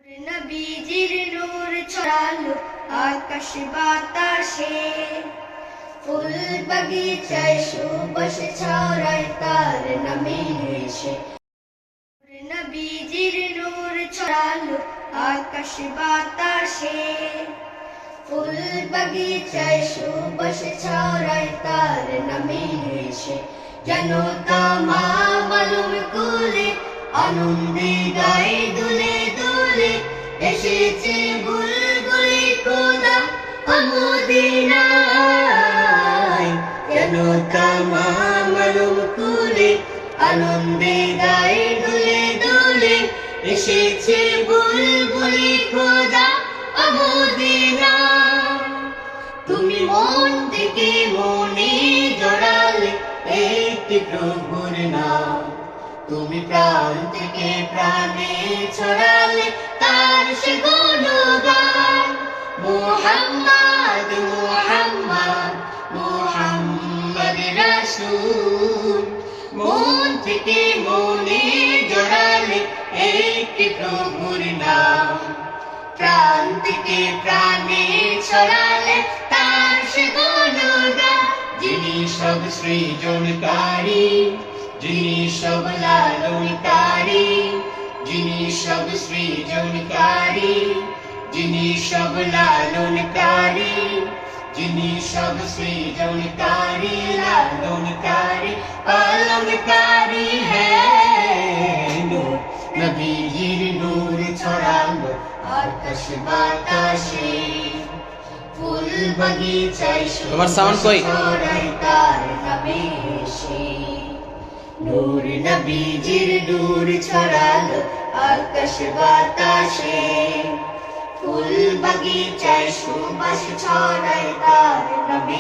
নবীজির নূর ছড়ালো আকাশ বাতাসে, ফুল বাগিচায় সুবাস ছড়ায় তার নামে এসে। নবীজির নূর ছড়ালো আকাশ বাতাসে, ফুল বাগিচায় সুবাস ছড়ায় তার নামে এসে। যেন তামাম আলম কুলে আনন্দে গায়ে দুলে দুলে, এসেছে বুলবুলি খোদা মদিনায়। যেন তামাম আলম কুলে আনন্দে গায়ে দুলে দুলে, এসেছে বুলবুলি খোদা মদিনায়। তুমি মন থেকে মনে জড়ালে একটি প্রভুর নাম, তুমি প্রাণ থেকে প্রাণে ছড়ালে তার সে গুণগান। মুহাম্মদ মুহাম্মদ মুহাম্মদ রাসূল, মন থেকে মনে জড়ালে একটি প্রভুর নাম, প্রাণ থেকে প্রাণে ছড়ালে তার সে গুণগান। যিনি সব সৃজনকারী, যিনি সব লালনকারী, যিনি সব সৃজনকারী, যিনি সব লালনকারী, যিনি সব সৃজনকারী, লালনকারী, পালনকারী হ্যাঁ নূর। নবীজির নূর ছড়ালো আকাশ বাতাসে, ফুল বাগিচায় তোমার সাউন্ড কই? ছড়ায় তার নামে এসে। নূর নবীজির নূর ছড়ালো আকাশ বাতাসে, ফুল বাগিচায় সুবাস ছড়ায় তার নামে